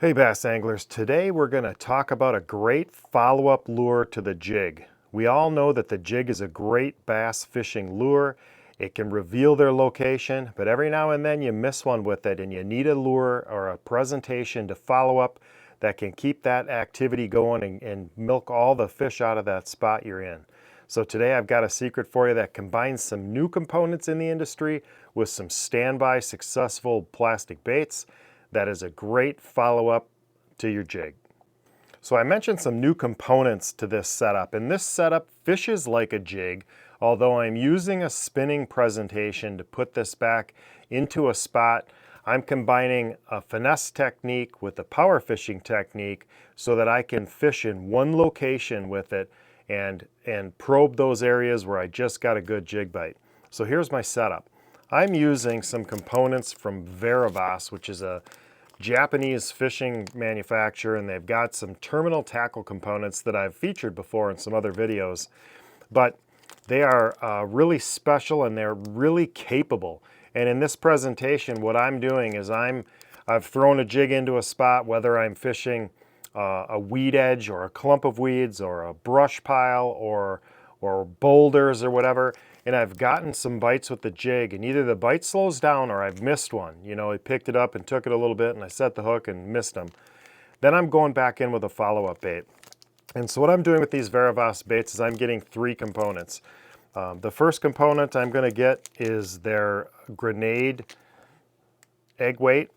Hey bass anglers, today we're going to talk about a great follow-up lure to the jig. We all know that the jig is a great bass fishing lure. It can reveal their location, but every now and then you miss one with it and you need a lure or a presentation to follow up that can keep that activity going and milk all the fish out of that spot you're in. So today I've got a secret for you that combines some new components in the industry with some standby successful plastic baits. That is a great follow-up to your jig. So I mentioned some new components to this setup, and this setup fishes like a jig, although I'm using a spinning presentation to put this back into a spot. I'm combining a finesse technique with a power fishing technique so that I can fish in one location with it and probe those areas where I just got a good jig bite. So here's my setup. I'm using some components from Veravas, which is a Japanese fishing manufacturer, and they've got some terminal tackle components that I've featured before in some other videos. But they are really special and they're really capable. And in this presentation, what I'm doing is I've thrown a jig into a spot, whether I'm fishing a weed edge or a clump of weeds or a brush pile or boulders or whatever, and I've gotten some bites with the jig, and either the bite slows down or I've missed one. You know, I picked it up and took it a little bit and I set the hook and missed them. Then I'm going back in with a follow-up bait. And so what I'm doing with these Veravas baits is I'm getting three components. The first component I'm going to get is their grenade egg weight.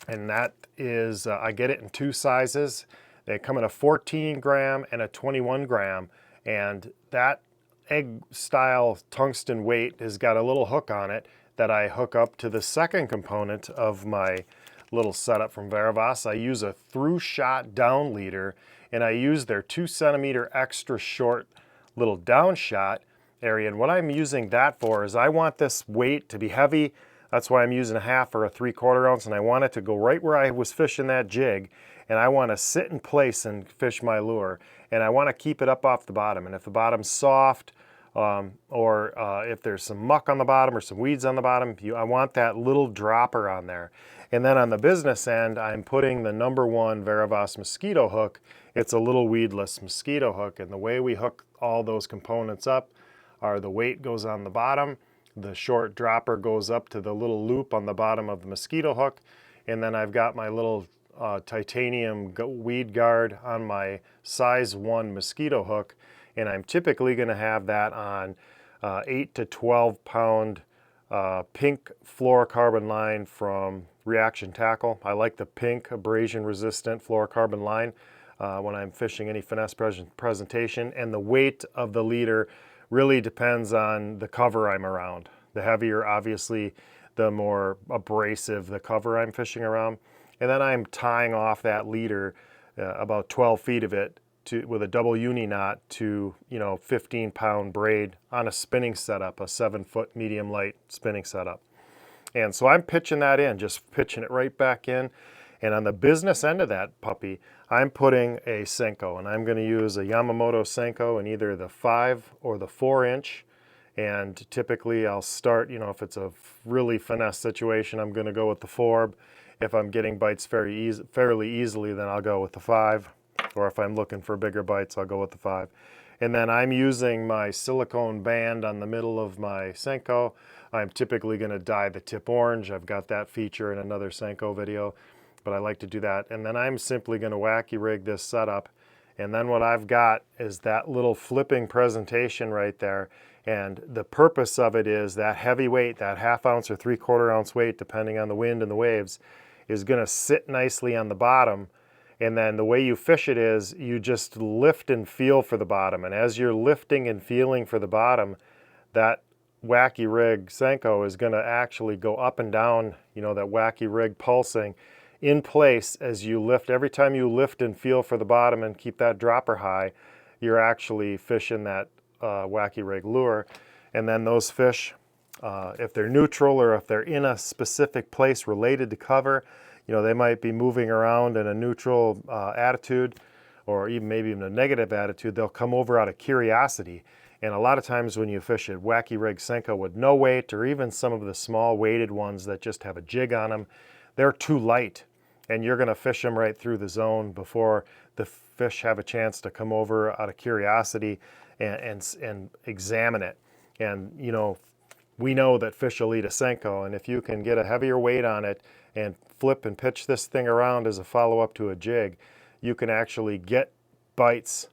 And that is, I get it in two sizes. They come in a 14 gram and a 21 gram. And that egg style tungsten weight has got a little hook on it that I hook up to the second component of my little setup from Veravas. I use a through shot down leader, and I use their 2 centimeter extra short little down shot area. And what I'm using that for is I want this weight to be heavy. That's why I'm using a 1/2 or a 3/4 ounce, and I want it to go right where I was fishing that jig, and I want to sit in place and fish my lure, and I want to keep it up off the bottom. And if the bottom's soft, or if there's some muck on the bottom or some weeds on the bottom, I want that little dropper on there. And then on the business end, I'm putting the #1 Veravas mosquito hook. It's a little weedless mosquito hook, and the way we hook all those components up are the weight goes on the bottom, the short dropper goes up to the little loop on the bottom of the mosquito hook, and then I've got my little titanium weed guard on my size 1 mosquito hook, and I'm typically going to have that on 8 to 12 pound pink fluorocarbon line from Reaction Tackle. I like the pink abrasion resistant fluorocarbon line when I'm fishing any finesse presentation, and the weight of the leader really depends on the cover I'm around. The heavier, obviously, the more abrasive the cover I'm fishing around. And then I'm tying off that leader, about 12 feet of it, with a double uni knot to 15 pound braid on a spinning setup, a 7-foot medium light spinning setup. And so I'm pitching that in, just pitching it right back in. And on the business end of that puppy, I'm putting a Senko, and I'm going to use a Yamamoto Senko in either the 5 or the 4 inch. And typically I'll start, if it's a really finesse situation, I'm going to go with the 4. If I'm getting bites fairly easily, then I'll go with the 5. Or if I'm looking for bigger bites, I'll go with the 5. And then I'm using my silicone band on the middle of my Senko. I'm typically going to dye the tip orange. I've got that feature in another Senko video, but I like to do that. And then I'm simply going to wacky rig this setup. And then what I've got is that little flipping presentation right there. And the purpose of it is that heavy weight, that 1/2 ounce or 3/4 ounce weight, depending on the wind and the waves, is going to sit nicely on the bottom. And then the way you fish it is you just lift and feel for the bottom. And as you're lifting and feeling for the bottom, that wacky rig Senko is going to actually go up and down, that wacky rig pulsing in place as you lift. Every time you lift and feel for the bottom and keep that dropper high, you're actually fishing that wacky rig lure. And then those fish, if they're neutral or if they're in a specific place related to cover, they might be moving around in a neutral attitude, or even maybe even a negative attitude. They'll come over out of curiosity. And a lot of times when you fish a wacky rig Senko with no weight, or even some of the small weighted ones that just have a jig on them, they're too light, and you're going to fish them right through the zone before the fish have a chance to come over out of curiosity and examine it. And you know, we know that fish will eat a Senko, and if you can get a heavier weight on it and flip and pitch this thing around as a follow-up to a jig, you can actually get bites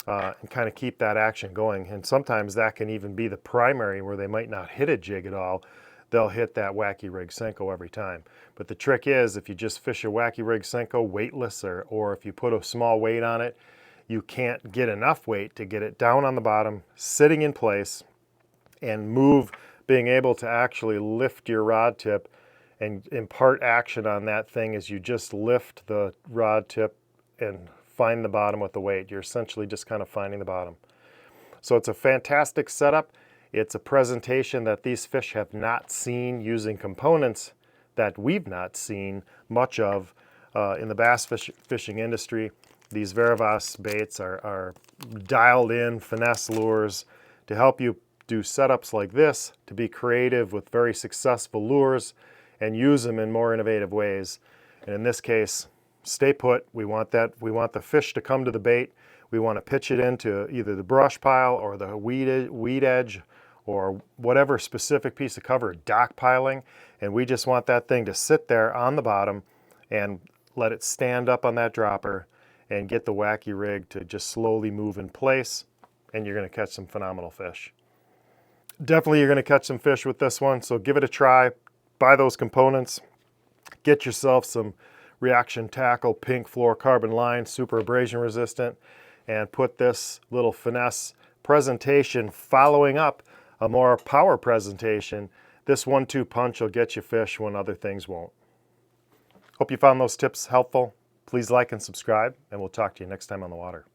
and kind of keep that action going. And sometimes that can even be the primary, where they might not hit a jig at all. They'll hit that Wacky Rig Senko every time. But the trick is, if you just fish a Wacky Rig Senko weightless, or if you put a small weight on it, you can't get enough weight to get it down on the bottom, sitting in place, and move, being able to actually lift your rod tip and impart action on that thing as you just lift the rod tip and find the bottom with the weight. You're essentially just kind of finding the bottom. So it's a fantastic setup. It's a presentation that these fish have not seen, using components that we've not seen much of in the bass fishing industry. These Veravas baits are dialed in finesse lures to help you do setups like this, to be creative with very successful lures and use them in more innovative ways. And in this case, stay put. We want the fish to come to the bait. We want to pitch it into either the brush pile or the weed edge, or whatever specific piece of cover, dock piling, and we just want that thing to sit there on the bottom and let it stand up on that dropper and get the Wacky Rig to just slowly move in place, and you're going to catch some phenomenal fish. Definitely you're going to catch some fish with this one, so give it a try. Buy those components. Get yourself some Reaction Tackle pink fluorocarbon line, super abrasion resistant, and put this little finesse presentation following up a more power presentation. This 1-2 punch will get you fish when other things won't. Hope you found those tips helpful. Please like and subscribe, and we'll talk to you next time on the water.